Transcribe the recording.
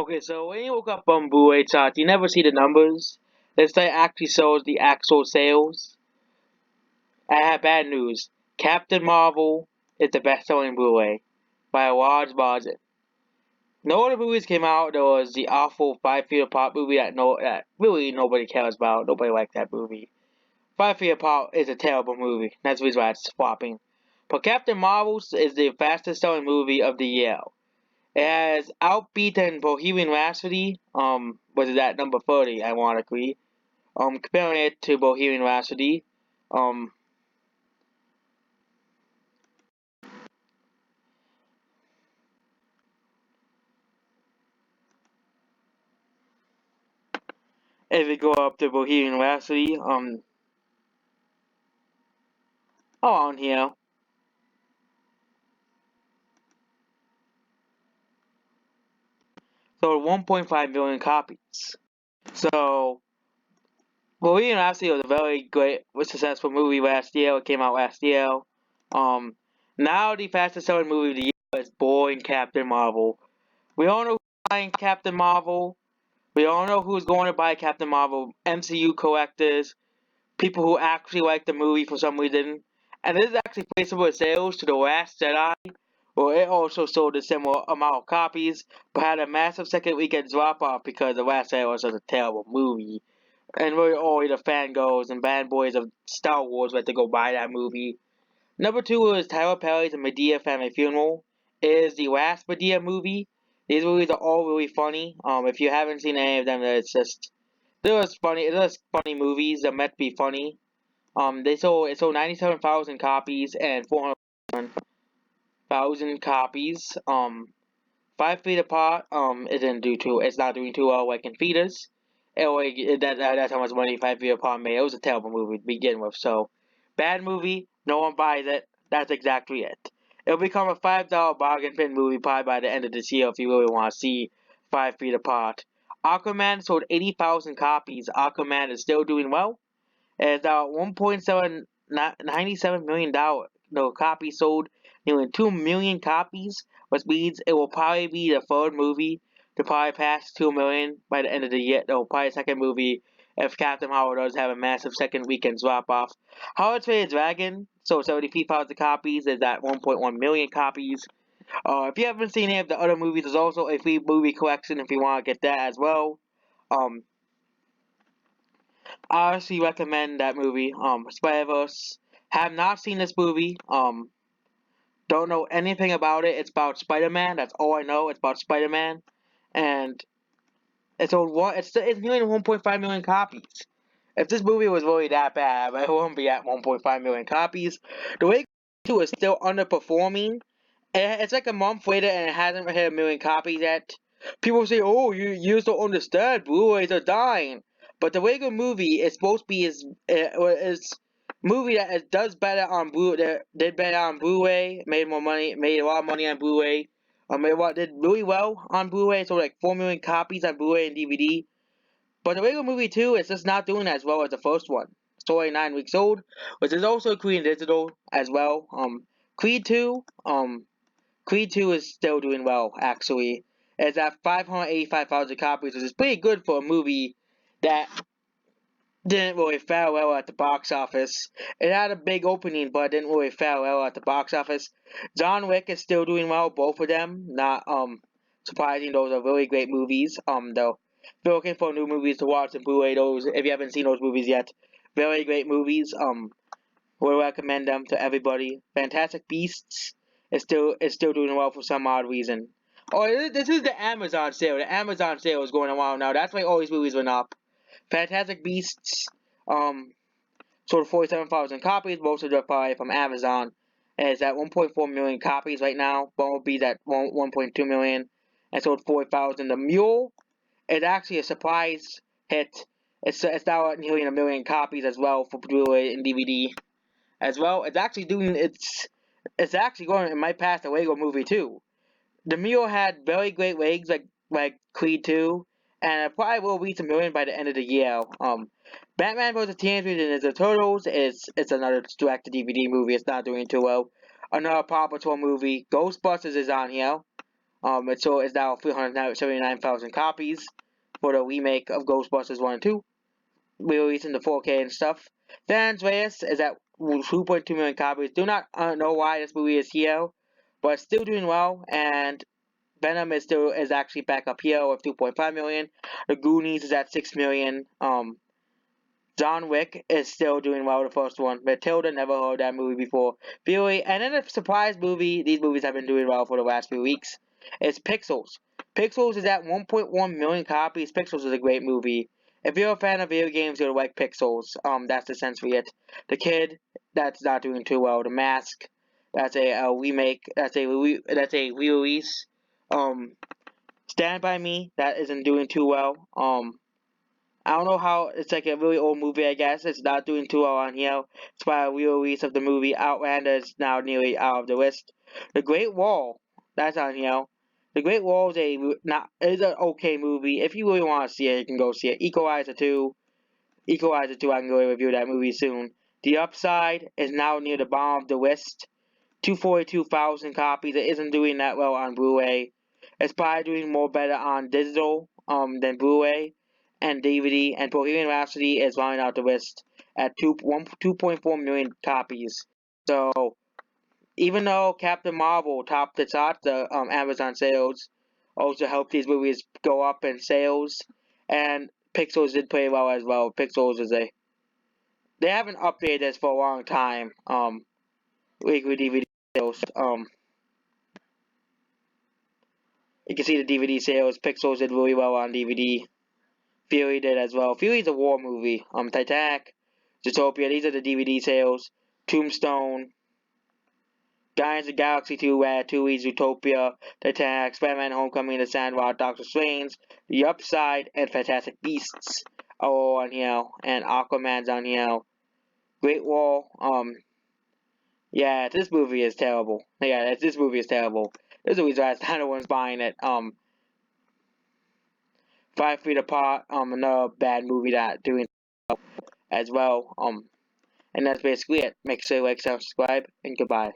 Okay, so when you look up on Blu-ray charts, you never see the numbers. This site actually shows the actual sales. I have bad news. Captain Marvel is the best-selling Blu-ray by a large margin. No other movies came out. There was the awful 5 Feet Apart movie that really nobody cares about. Nobody liked that movie. 5 Feet Apart is a terrible movie. That's the reason why it's flopping. But Captain Marvel is the fastest-selling movie of the year. It has outbeaten Bohemian Rhapsody, was it at number 30, ironically. Comparing it to Bohemian Rhapsody, um, if we go up to Bohemian Rhapsody, around here. So 1.5 million copies. So, Bohemian Rhapsody was a very great, successful movie last year. It came out last year. Um, Now the fastest selling movie of the year is Boring Captain Marvel. We all know who's buying Captain Marvel. We all know who's going to buy Captain Marvel. MCU collectors, people who actually like the movie for some reason. And this is actually pretty similar sales to The Last Jedi, where it also sold a similar amount of copies, but had a massive second weekend drop off because The Last Jedi was such a terrible movie. And really only the fangirls and fanboys of Star Wars went to go buy that movie. Number two was Tyler Perry's A Madea Family Funeral. It is the last Madea movie. These movies are all really funny. If you haven't seen any of them, it's just they're just funny. They're just funny movies. They're meant to be funny. It sold 97,000 copies and 400,000 copies. 5 Feet Apart. It didn't do too. It's not doing too well like in Fetus. Anyway, that's how much money 5 Feet Apart made. It was a terrible movie to begin with. So, bad movie. No one buys it. That's exactly it. It'll become a $5 bargain bin movie probably by the end of this year if you really want to see 5 Feet Apart. Aquaman sold 80,000 copies. Aquaman is still doing well. It's 1.97 million dollar no copies sold, nearly 2 million copies, which means it will probably be the third movie to probably pass 2 million by the end of the year. No, probably the second movie if Captain Marvel does have a massive second weekend drop off. How to Train Your Dragon sold 73,000 copies. Is at 1.1 million copies. If you haven't seen any of the other movies, there's also a free movie collection if you want to get that as well. Um, I honestly recommend that movie. Spider-Verse. Have not seen this movie. Don't know anything about it. It's about Spider-Man. That's all I know. It's about Spider-Man, and it's nearly 1.5 million copies. If this movie was really that bad, it wouldn't be at 1.5 million copies. The way 2 is still underperforming. It's like a month later and it hasn't hit 1 million copies yet. People say, "Oh, you just don't understand. Blu-rays are dying." But the Lego Movie is supposed to be is movie that does better on that did better on Blu-ray, made more money, made a lot of money on Blu-ray. Did really well on Blu-ray, so like 4 million copies on Blu-ray and DVD. But the Lego Movie 2 is just not doing as well as the first one. It's only 9 weeks old, which is also Creed Digital as well. Creed 2, Creed 2 is still doing well, actually. It's at 585,000 copies, which is pretty good for a movie that didn't really fare well at the box office. It had a big opening, but didn't really fare well at the box office. John Wick is still doing well, both of them. Not surprising, those are really great movies. Though, if you're looking for new movies to watch and Blu-ray those, if you haven't seen those movies yet, very great movies. Would recommend them to everybody. Fantastic Beasts is still doing well for some odd reason. Oh, this is the Amazon sale. The Amazon sale is going on now. That's why all these movies went up. Fantastic Beasts, um, sold 47,000 copies. Most of them probably from Amazon. And it's at 1.4 million copies right now. Bumblebee's at 1.2 million and sold 40,000. The Mule is actually a surprise hit. It's now at nearly 1 million copies as well for Blu-ray and DVD as well. It's actually going. It might pass the Lego Movie too. The Mule had very great legs like Creed 2, and it probably will reach 1 million by the end of the year. Batman vs. Teenage Mutant Ninja Turtles is it's another direct to DVD movie. It's not doing too well. Another Paw Patrol movie. Ghostbusters is on here. It's now 379,000 copies for the remake of Ghostbusters 1 and 2, released in the 4K and stuff. San Andreas is at 2.2 million copies. Do not know why this movie is here, but it's still doing well, and Venom is actually back up here with 2.5 million. The Goonies is at 6 million. John Wick is still doing well, the first one. Matilda, never heard that movie before. Fury, and then a surprise movie, these movies have been doing well for the last few weeks, is Pixels. Pixels is at 1.1 million copies. Pixels is a great movie. If you're a fan of video games, you'll like Pixels. That's essentially it. The Kid, that's not doing too well. The Mask, that's a remake. That's a re-release. Stand By Me, that isn't doing too well. I don't know how, it's like a really old movie, I guess. It's not doing too well on here. It's by a re-release of the movie Outlander. Is now nearly out of the list. The Great Wall, that's on here. The Great Wall is an okay movie. If you really want to see it, you can go see it. Equalizer 2. Equalizer 2, I can go review that movie soon. The Upside is now near the bottom of the list. 242,000 copies. It isn't doing that well on Blu-ray. It's probably doing more better on digital than Blu-ray and DVD. And Bohemian Rhapsody is rounding out the list at 2.4 million copies. So even though Captain Marvel topped the chart, the Amazon sales also helped these movies go up in sales. And Pixels did play well as well. Pixels is they haven't updated this for a long time. Weekly DVD sales. You can see the DVD sales. Pixels did really well on DVD. Fury did as well. Fury's a war movie. Titanic, Zootopia, these are the DVD sales. Tombstone, Guardians of the Galaxy 2, Ratatouille, Zootopia, Titanic, Spider-Man Homecoming, The Sandlot, Doctor Strange, The Upside, and Fantastic Beasts are all on here. And Aquaman's on here. Great Wall, yeah, this movie is terrible. Yeah, this movie is terrible. There's a reason why no one's buying it. 5 Feet Apart, another bad movie that doing as well. And that's basically it. Make sure you like, subscribe, and goodbye.